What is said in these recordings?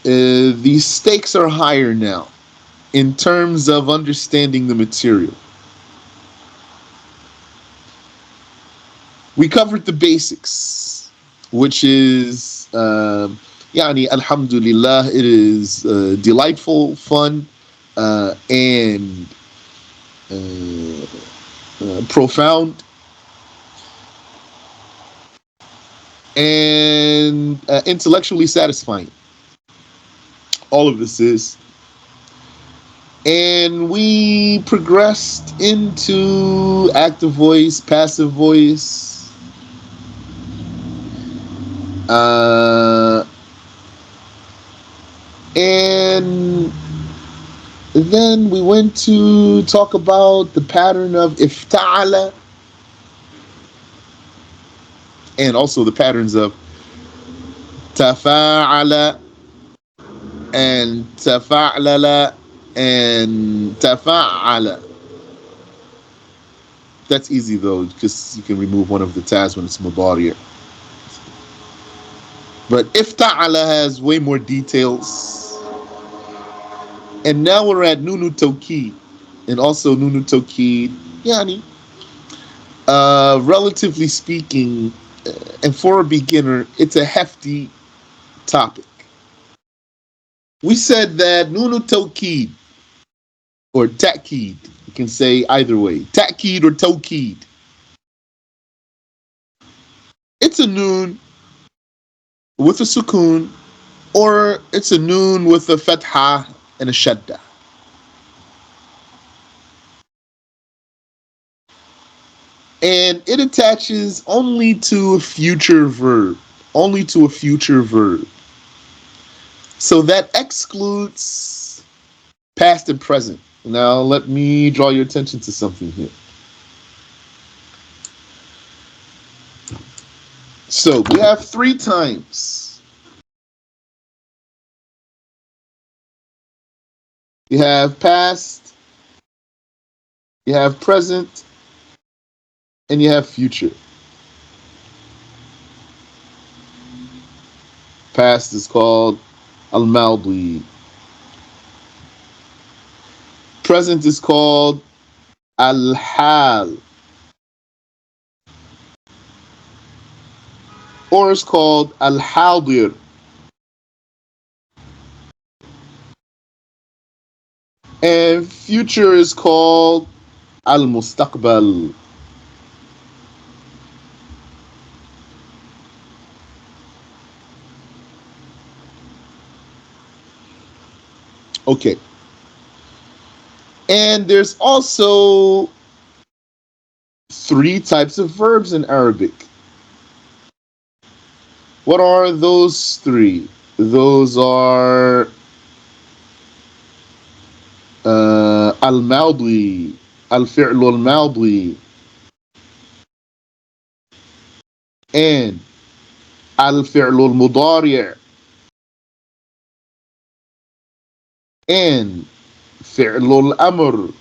The stakes are higher now in terms of understanding the material. We covered the basics, which is, yani, alhamdulillah, it is delightful, fun, and profound, and intellectually satisfying. All of this is. And we progressed into active voice, passive voice, uh, and then we went to talk about the pattern of ifta'ala and also the patterns of tafa'ala and tafa'lala and tafa'ala. That's easy though, because you can remove one of the tas when it's mudari. But ifta'ala has way more details. And now we're at nunu tawkid. And also nunu tawkid, yani, relatively speaking, and for a beginner, it's a hefty topic. We said that nunu tawkid or ta'kid, you can say either way, ta'kid or tawkid. It's a noon with a sukoon, or it's a noon with a fatha and a shadda. And it attaches only to a future verb, only to a future verb. So that excludes past and present. Now let me draw your attention to something here. So we have three times. You have past, you have present, and you have future. Past is called al-madi. Present is called al-hal. Or it's called al-hadir. And future is called al-mustaqbal. Okay. And there's also three types of verbs in Arabic. What are those three? Those are al-madi, al-fi'l al-madi, and al-fi'l al-mudari' and fi'l al-amr.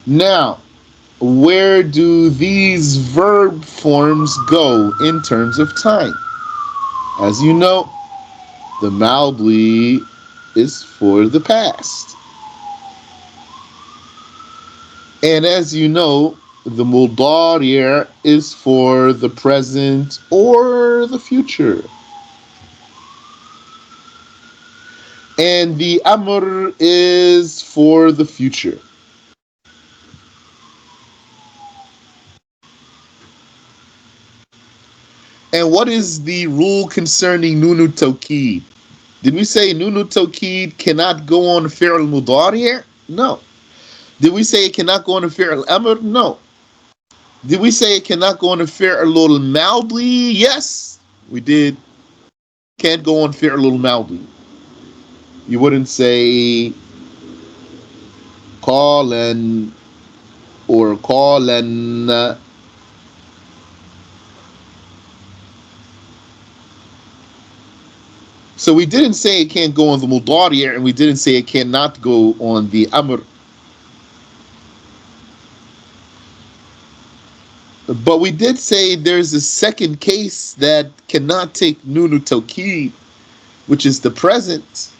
Now, where do these verb forms go in terms of time? As you know, the madi is for the past. And as you know, the mudari' is for the present or the future. And the amr is for the future. And what is the rule concerning nunu tawkid? Did we say nunu tawkid cannot go on fi'l mudari'? No. Did we say it cannot go on a fi'l amr? No. Did we say it cannot go on a fi'l al-madi? Yes, we did. Can't go on fi'l al-madi. You wouldn't say qalan or qalan. So we didn't say it can't go on the mudari', and we didn't say it cannot go on the amr. But we did say there's a second case that cannot take nunu tawkid, which is the present.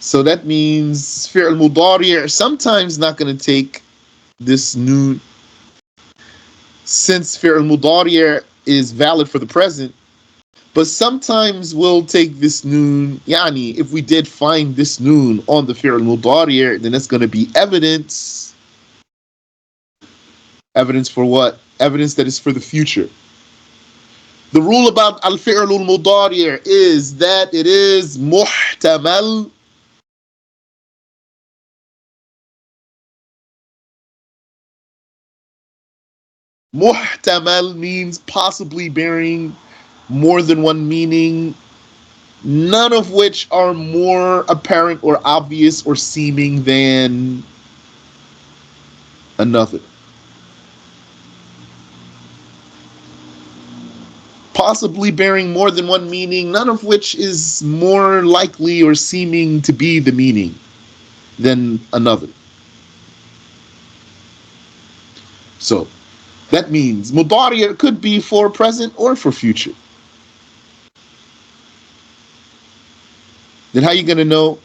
So that means fi'l mudari' sometimes not going to take this nun, since fi'l mudari' is valid for the present, but sometimes we'll take this noon. Yani, if we did find this noon on the fi'l mudari', then that's going to be evidence. Evidence for what? Evidence that is for the future. The rule about al-fi'l al-mudari' is that it is muhtamal. Muhtamal means possibly bearing more than one meaning, none of which are more apparent or obvious or seeming than another. Possibly bearing more than one meaning, none of which is more likely or seeming to be the meaning than another. So that means mudari' could be for present or for future. Then how are you going to know?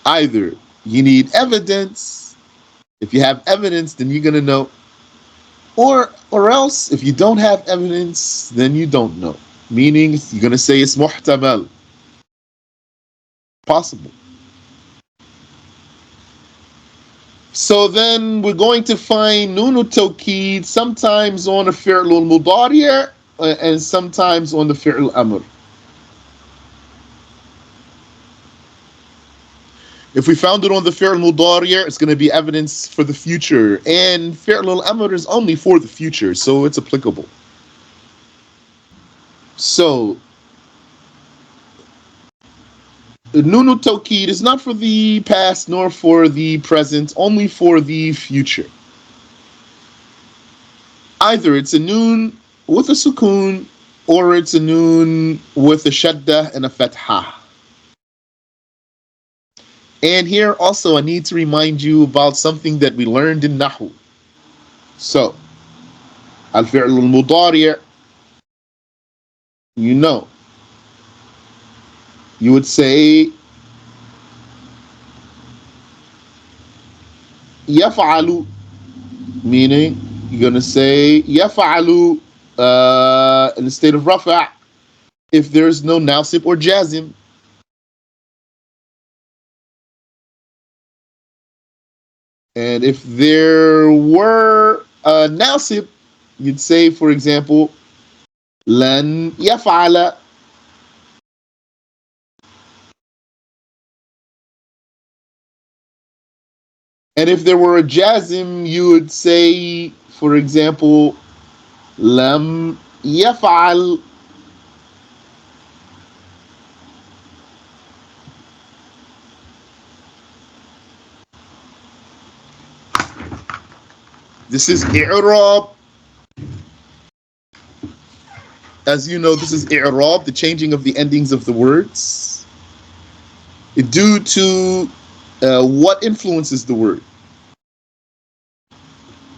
Either you need evidence. If you have evidence, then you're going to know. Or else, if you don't have evidence, then you don't know. Meaning, you're going to say it's muhtamal. Possible. So then we're going to find nunu tawkid sometimes on the fi'l al-mudari' and sometimes on the fi'l al-amr. If we found it on the fi'l al-mudari', it's going to be evidence for the future, and fi'l al-amr is only for the future, so it's applicable. So nunu tawkid is not for the past nor for the present, only for the future. Either it's a noon with a sukoon, or it's a noon with a shadda and a fatha. And here also I need to remind you about something that we learned in Nahu. So, al-fi'l al-mudari', you know, you would say yaf'alu, meaning you're going to say yaf'alu in the state of rafa' if there's no nasib or jazim. And if there were a nasib, you'd say, for example, lan yaf'ala. And if there were a jazim, you would say, for example, lam yaf'al. This is i'rab. As you know, this is i'rab, the changing of the endings of the words, due to what influences the word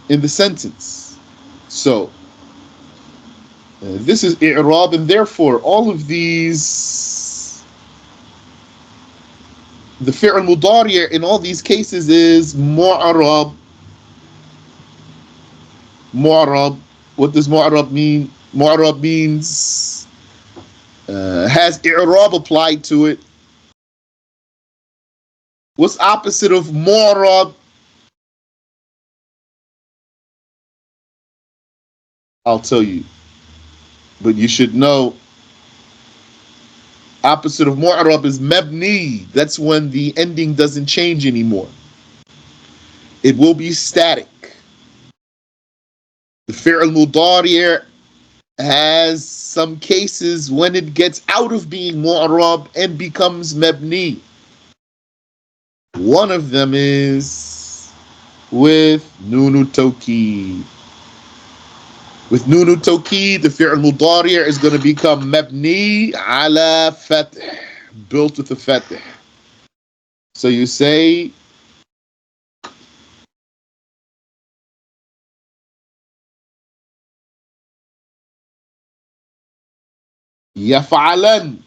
in the sentence. So, this is i'rab, and therefore all of these, the fi'l mudari' in all these cases is mu'arab. Mu'arab. What does mu'arab mean? Mu'arab means has i'rab applied to it. What's opposite of mu'arab? I'll tell you. But you should know, opposite of mu'arab is mabni. That's when the ending doesn't change anymore. It will be static. The fi'l mudari' has some cases when it gets out of being mu'arab and becomes mabni. One of them is with nunu tawkid. With nunu tawkid, the fi'l mudari' is going to become mabni ala fath, built with a fath. So you say يفعلن.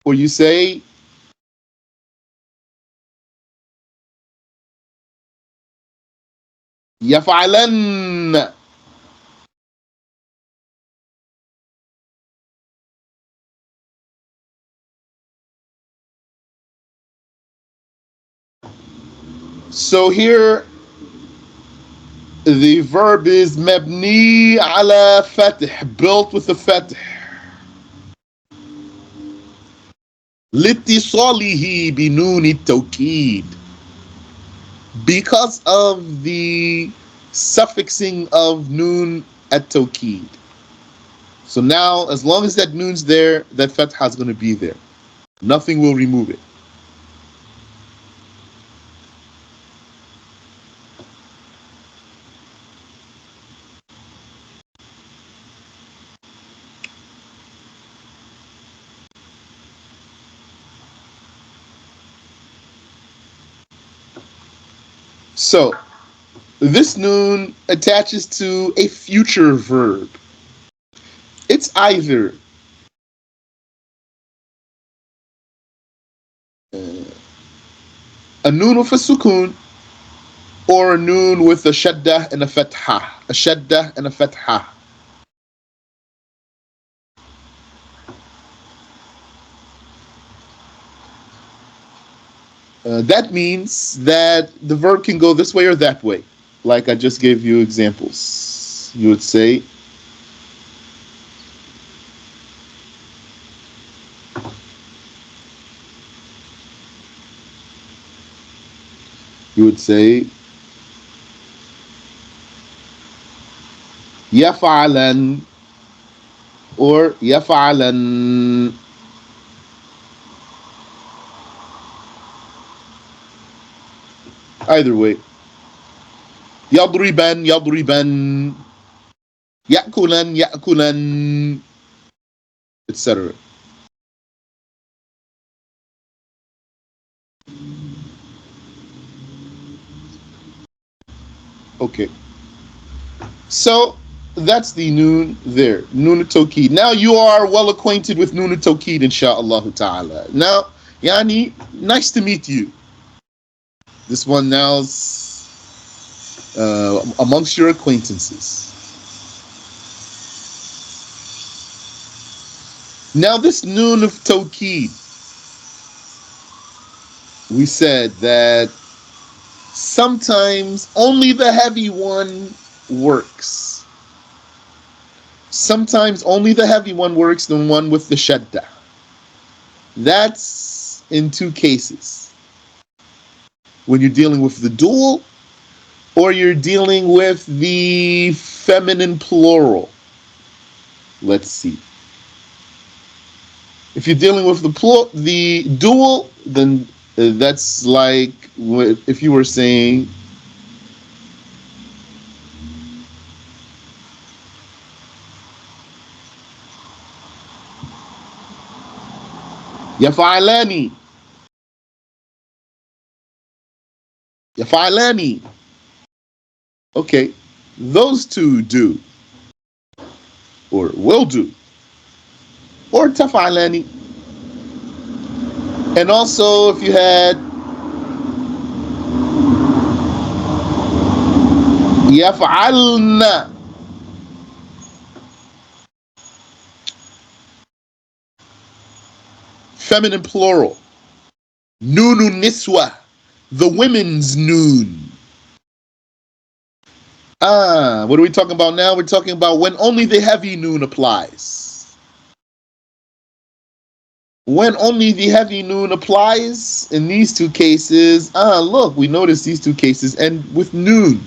Or you say يفعلن. So here the verb is مبني على فتح, built with a فتح. لاتصاله بنون التوكيد, because of the suffixing of noon at tawkid. So now, as long as that noon's there, that fatha is going to be there. Nothing will remove it. So, this noon attaches to a future verb. It's either a noon with a sukun or a noon with a shaddah and a fatha. A shaddah and a fatha. That means that the verb can go this way or that way. Like I just gave you examples. You would say, you would say, يفعلن or يفعلن. Either way. يضربن يضربن, يأكلن يأكلن, etc. Okay. So that's the noon there. Noon tawkid. Now you are well acquainted with noon tawkid, insha'Allah ta'ala. Now, Yani, nice to meet you. This one now's amongst your acquaintances. Now this noon of tawkid, we said that sometimes only the heavy one works. Sometimes only the heavy one works, the one with the shadda. That's in two cases. When you're dealing with the dual, or you're dealing with the feminine plural. Let's see. If you're dealing with the dual, then that's like if you were saying يفعلاني يفعلاني. Okay, those two do, or will do, or taf'alani. And also if you had يفعلن, feminine plural, nunu niswa, the women's noon. What are we talking about now? We're talking about when only the heavy noon applies. When only the heavy noon applies in these two cases, look, we notice these two cases end with noon.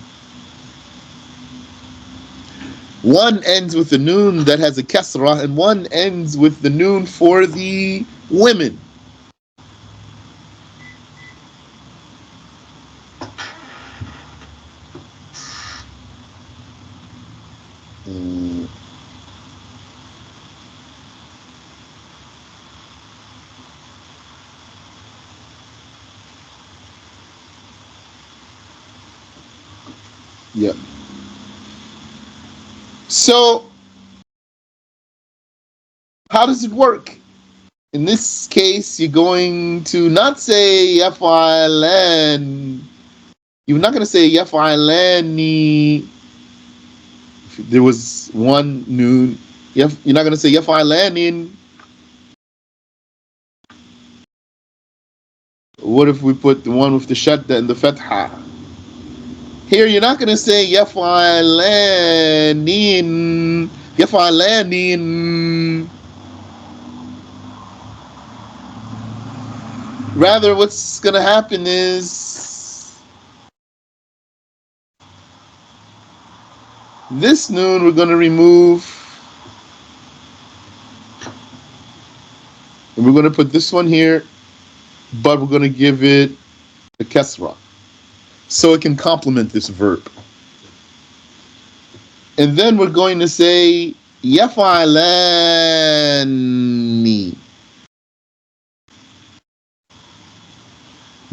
One ends with the noon that has a kasra, and one ends with the noon for the women. Yeah. So How does it work? In this case, you're going to not say yafalan. You're not going to say yafalani. There was one noon. You're not going to say yafalanin. What if we put the one with the shadda and the fatha? Here, you're not going to say yafalanin. Yafalanin. Rather, what's going to happen is this noon we're going to remove, and we're going to put this one here, but we're going to give it a kasra so it can complement this verb. And then we're going to say yafalani.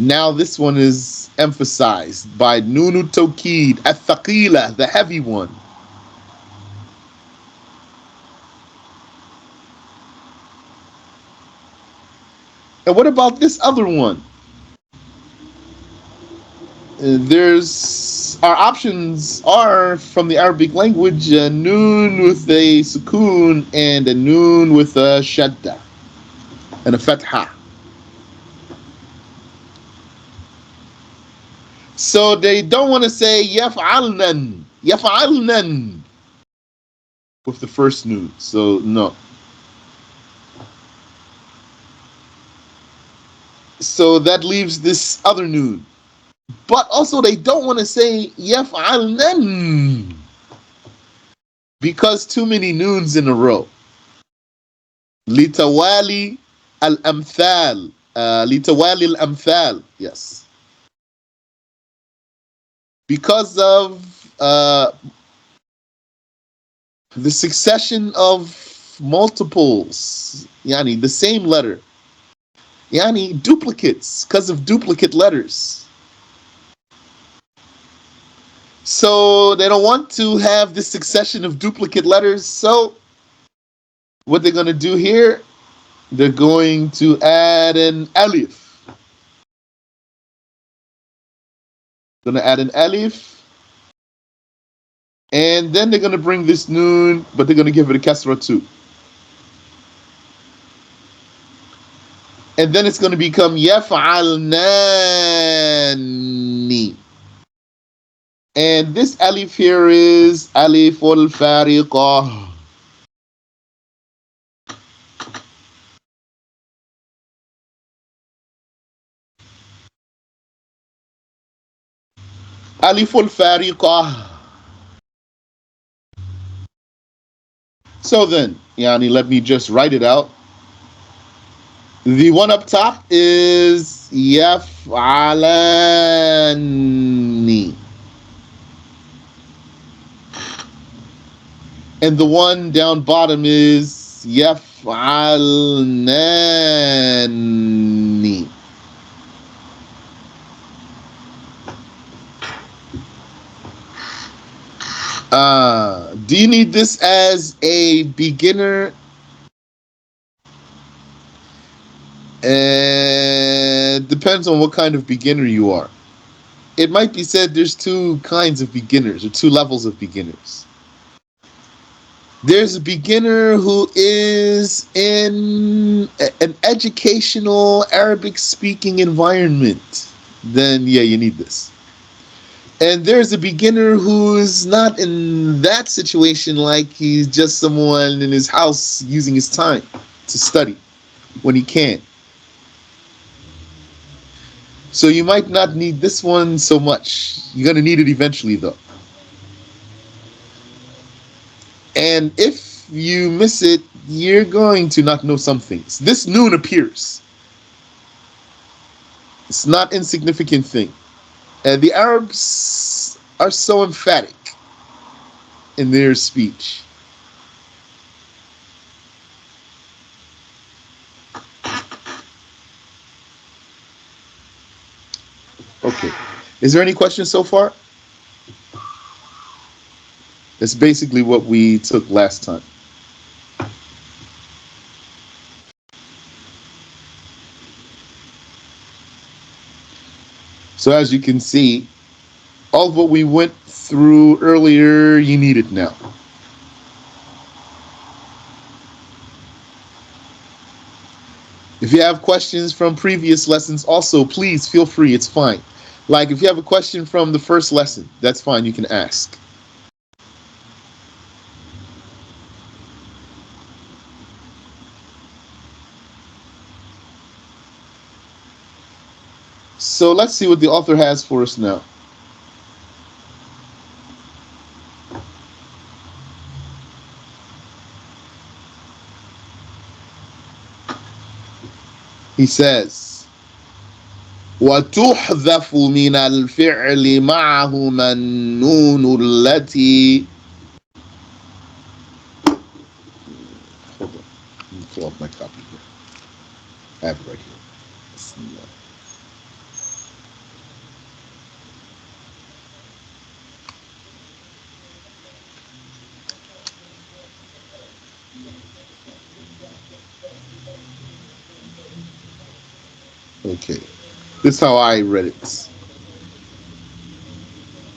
Now this one is emphasized by nunu tawkid, athaqila, the heavy one. And what about this other one? There's our options are from the Arabic language, a noon with a sukoon and a noon with a shadda and a fatha. So they don't want to say yaf'alnan with the first noon. So no. So that leaves this other noon. But also they don't want to say yaf'alnan because too many noons in a row. Litawali al-amthal. Litawali al-amthal. Yes. Because of the succession of multiples, yani the same letter, yani duplicates, because of duplicate letters. So they don't want to have this succession of duplicate letters. So what they're going to do here, they're going to add an alif. Going to add an alif. And then they're going to bring this noon, but they're going to give it a kasra too. And then it's going to become yaf'alnani. And this alif here is alif al-fariqah. Alif al-fariqah. So then, yani, let me just write it out. The one up top is yaf'alani. And the one down bottom is yaf'alnani. Do you need this as a beginner? Depends on what kind of beginner you are. It might be said there's two kinds of beginners, or two levels of beginners. There's a beginner who is in an educational Arabic speaking environment. Then yeah, you need this. And there's a beginner who's not in that situation, like he's just someone in his house using his time to study when he can. So you might not need this one so much. You're going to need it eventually though. And if you miss it, you're going to not know some things. This noon appears. It's not an insignificant thing. And the Arabs are so emphatic in their speech. Okay. Is there any questions so far? That's basically what we took last time. So as you can see, all of what we went through earlier, you need it now. If you have questions from previous lessons, also please feel free. It's fine. Like if you have a question from the first lesson, that's fine. You can ask. So let's see what the author has for us now. He says, وتحذف من الفعل معهما النون التي. Hold on. Let me pull up my copy here. I have it right here. Okay. This is how I read it.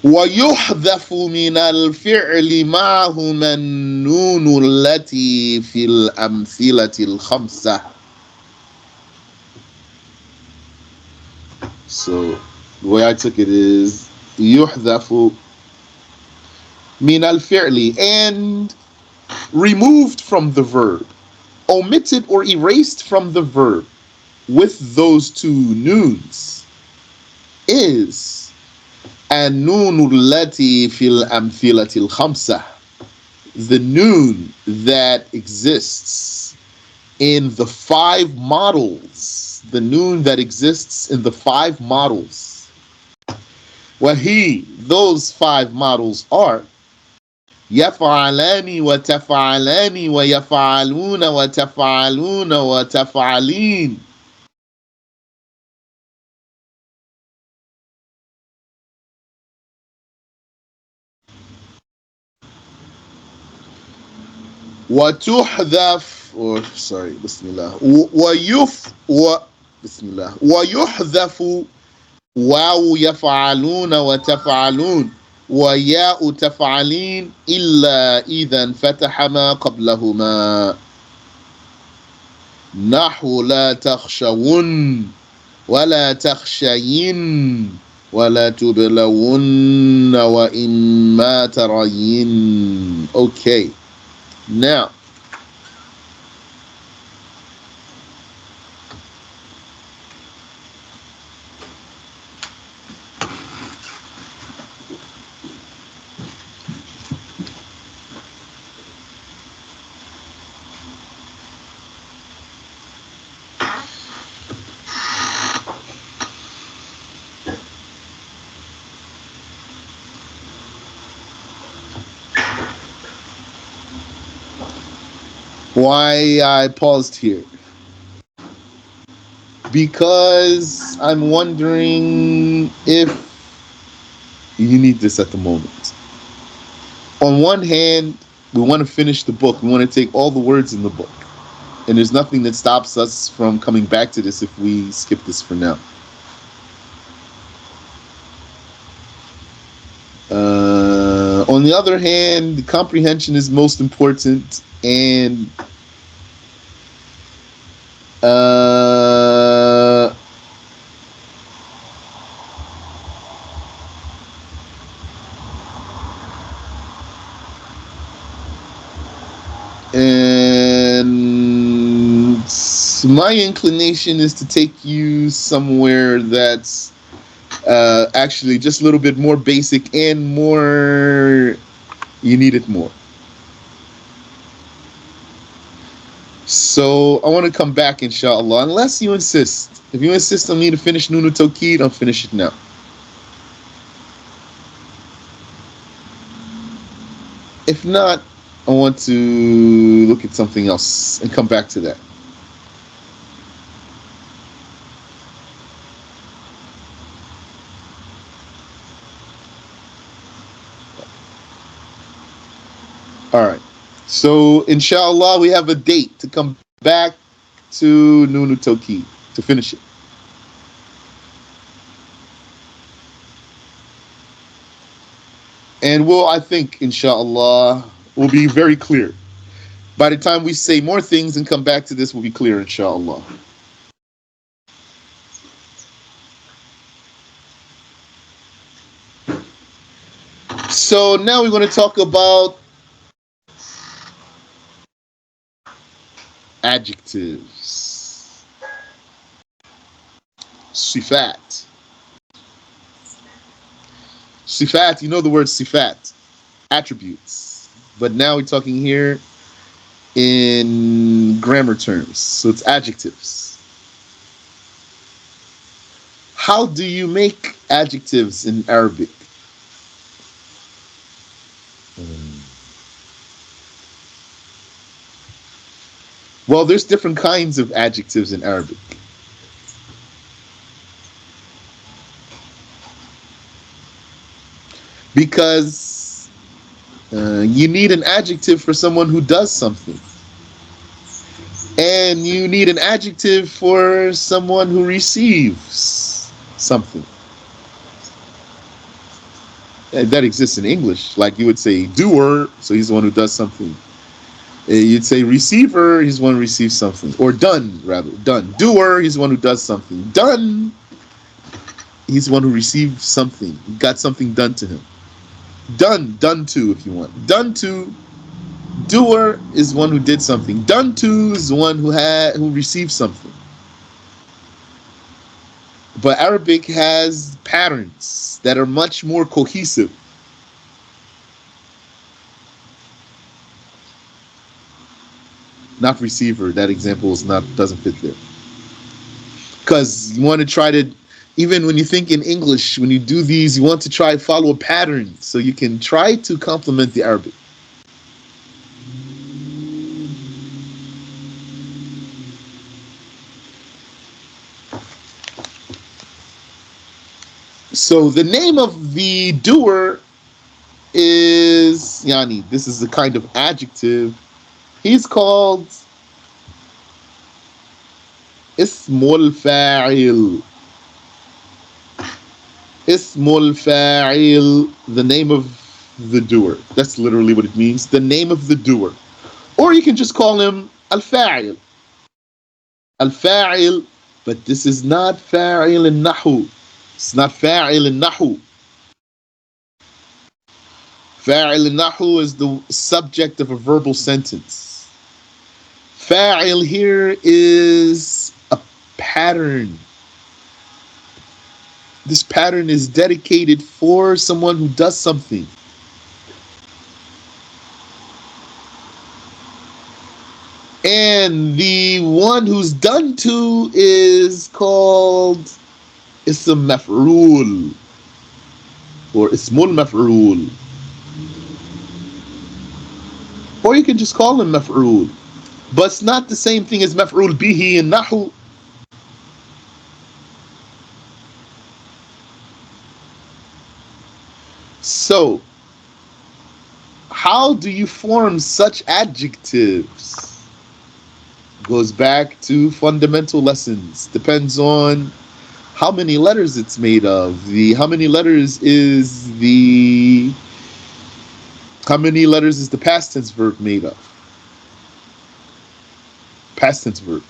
ويحذف من الفعل معهما النون التي في الأمثلة الخمسة. So the way I took it is يحذف من الفعل, and removed from the verb, omitted or erased from the verb with those two noons is النون التي في الأمثلة الخمسة, the noon that exists in the five models, the noon that exists in the five models. Those five models are يفعلان وتفعلان ويفعلون وتفعلون وتفعلين. وتحذف بسم الله بسم الله ويحذف واو يفعلون وتفعلون وياء تفعلين إلا إذا انفتح ما قبلهما نحو لا تخشون ولا تخشين ولا تبلون وإما ترين. Okay, now why I paused here, because I'm wondering if you need this at the moment. On one hand, we want to finish the book. We want to take all the words in the book. And there's nothing that stops us from coming back to this if we skip this for now. On the other hand, the comprehension is most important, and my inclination is to take you somewhere that's actually just a little bit more basic and more, you need it more. So I want to come back, inshallah, unless you insist. If you insist on me to finish Nunu Tawkeed, I'll finish it now. If not, I want to look at something else and come back to that. All right. So, inshallah, we have a date to come back to Nunu Tawkeed to finish it. And I think, inshallah, will be very clear. By the time we say more things and come back to this, we'll be clear, inshallah. So now we're going to talk about adjectives. Sifat. Sifat, you know the word sifat, attributes. But now we're talking here in grammar terms. So it's adjectives. How do you make adjectives in Arabic? Well, there's different kinds of adjectives in Arabic. Because you need an adjective for someone who does something. And you need an adjective for someone who receives something. And that exists in English. Like you would say doer, so he's the one who does something. You'd say receiver, he's the one who receives something. Or done, rather. Done. Doer, he's the one who does something. Done, he's the one who received something. Got something done to him. Done to, if you want. Done to. Doer is one who did something. Done to is the one who received something. But Arabic has patterns that are much more cohesive. Not receiver. That example doesn't fit there. Because you want to try to, even when you think in English, when you do these, you want to try to follow a pattern so you can try to complement the Arabic. So the name of the doer is Yani. This is a kind of adjective. He's called Ismul Fa'il. Ismul Fa'il, the name of the doer. That's literally what it means. The name of the doer. Or you can just call him Al-Fa'il. Al-Fa'il, but this is not Fa'il in Nahu. It's not Fa'il in Nahu. Fa'il in Nahu is the subject of a verbal sentence. Fa'il here is a pattern. This pattern is dedicated for someone who does something. And the one who's done to is called Ism Maf'ul or Ismul Maf'ul. Or you can just call him Maf'ul. But it's not the same thing as Maf'ul Bihi in Nahu. So, how do you form such adjectives? Goes back to fundamental lessons. Depends on how many letters it's made of. How many letters is the past tense verb made of? Past tense verb.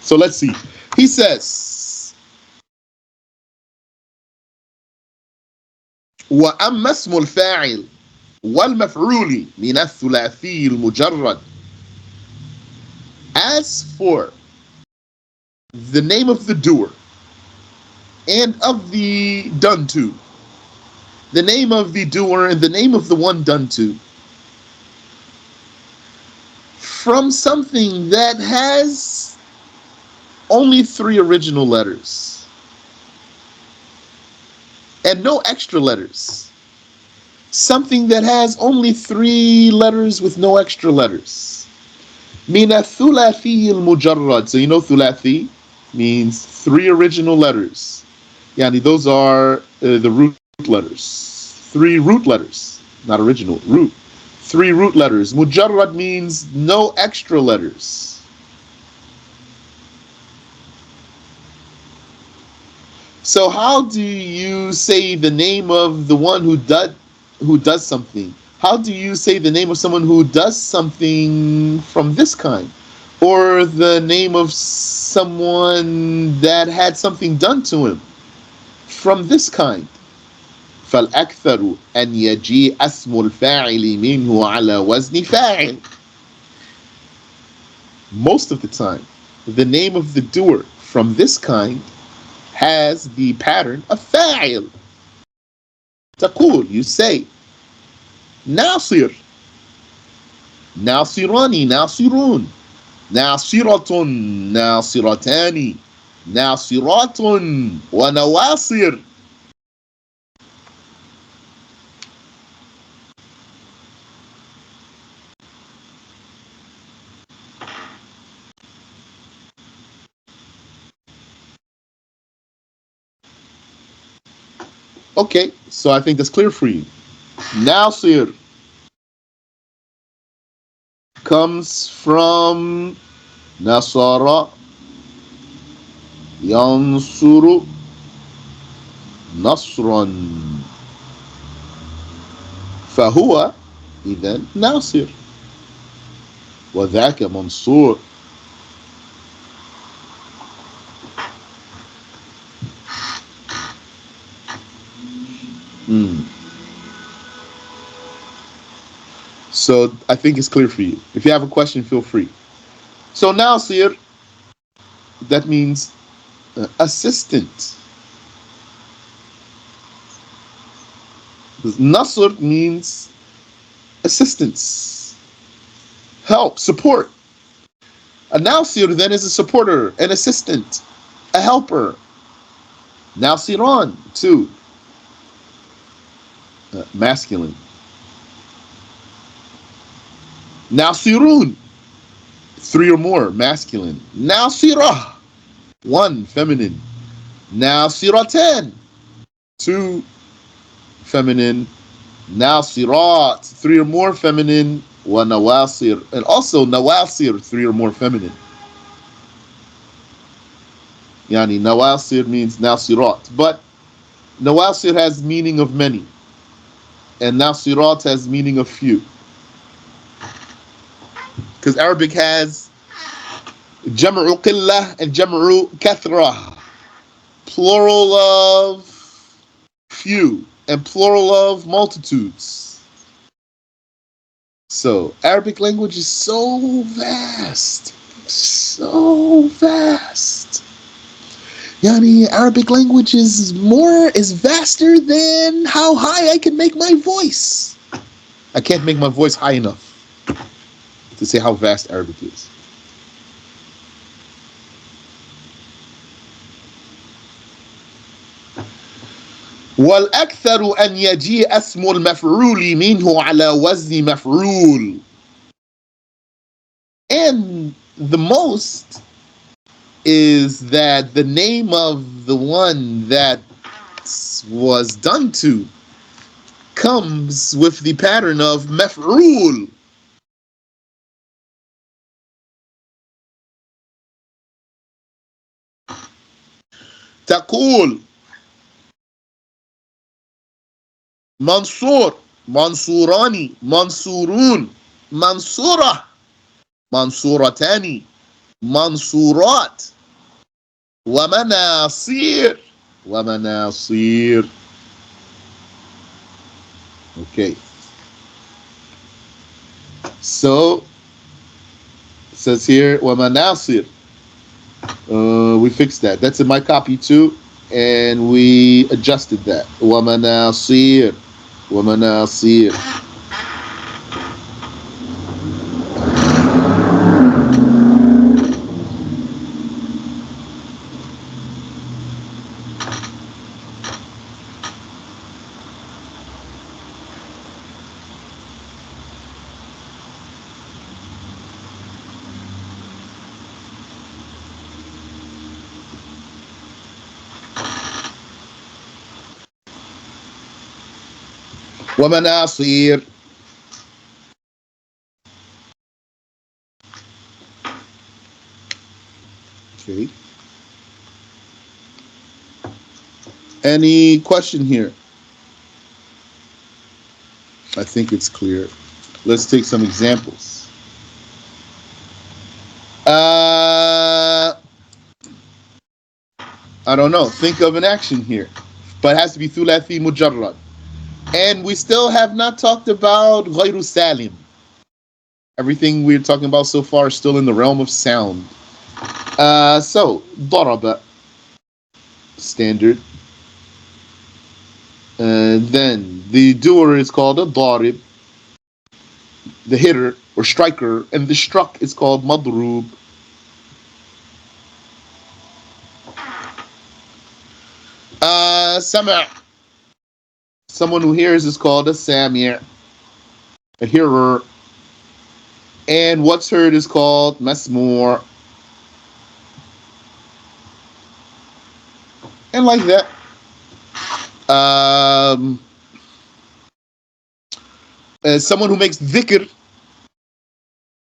So let's see. He says, وأما اسم الفاعل والمفعول من الثلاثي المجرد. As for the name of the doer and of the done to, the name of the doer and the name of the one done to, from something that has only 3 original letters and no extra letters. Something that has only 3 letters with no extra letters. من الثلاثي المجرد. So you know thulathi means 3 original letters. Yani those are the root letters. 3 root letters. Not original, root. 3 root letters. Mujarrad means no extra letters. So how do you say the name of the one who does something? How do you say the name of someone who does something from this kind? Or the name of someone that had something done to him from this kind? فالأكثر أن يجيء اسم الفاعل منه على وزن فاعل. Most of the time, the name of the doer from this kind has the pattern of فاعل. تقول, you say, ناصر, ناصران, ناصرون, ناصرة, ناصرتان, ناصرات, ونواصر. Okay, so I think that's clear for you. Nasir comes from Nasara, Yansuru, Nasran. فهو إذا ناصر وذاك منصور. Mm. So I think it's clear for you. If you have a question, feel free. So Nasir, that means assistant. Nasr means assistance, help, support. A Nasir then is a supporter, an assistant, a helper. Nasiran, too, masculine. Nasirun, three or more, masculine. Nasirah, one, feminine. Nasiratan, two, feminine. Nasirat, three or more, feminine. Wa nawasir, and also nawasir, three or more, feminine. Yani nawasir means nasirat, but nawasir has meaning of many, and nasirat has meaning of few. Because Arabic has jam'u qillah and jam'u kathra, plural of few and plural of multitudes. So Arabic language is so vast, so vast. Yani Arabic language is vaster than how high I can make my voice. I can't make my voice high enough to say how vast Arabic is. والأكثر أن يجيء اسم المفعول منه على وزن مفعول. And the most is that the name of the one that was done to comes with the pattern of مفعول. تقول منصور, منصوران, منصورون, منصورة, منصورتان, منصورات, ومناصير, ومناصير. Okay. So it says here ومناصير. We fixed that. That's in my copy too, and we adjusted that. ومناصير, ومناصير. ومناصير. Okay. Any question here? I think it's clear. Let's take some examples. I don't know. Think of an action here. But it has to be thulathi mujarrad. And we still have not talked about ghayru salim. Everything we're talking about so far is still in the realm of sound. So, daraba, standard. Then the doer is called a darib, the hitter or striker, and the struck is called madrub. Sama', someone who hears is called a sami', a hearer. And what's heard is called masmur. And like that. As someone who makes dhikr,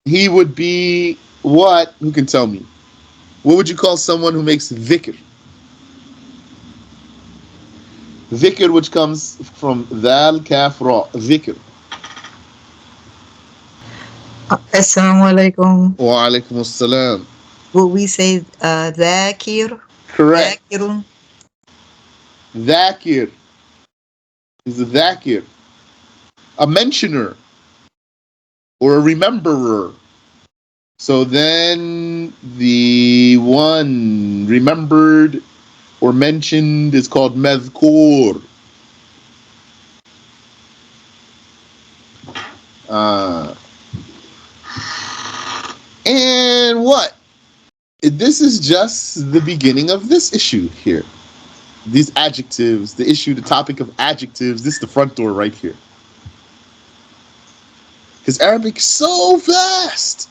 he would be what? Who can tell me? What would you call someone who makes dhikr? Dhikr, which comes from dhal kaf ra, dhikr. Assalamu alaikum. Wa alaikum assalam. Would we say dhakir? Correct. Dhakirun? Dhakir is a dhakir, a mentioner or a rememberer. So then the one remembered or mentioned is called madhkur. And what? This is just the beginning of this issue here. These adjectives, the issue, the topic of adjectives, this is the front door right here. Because Arabic is so vast.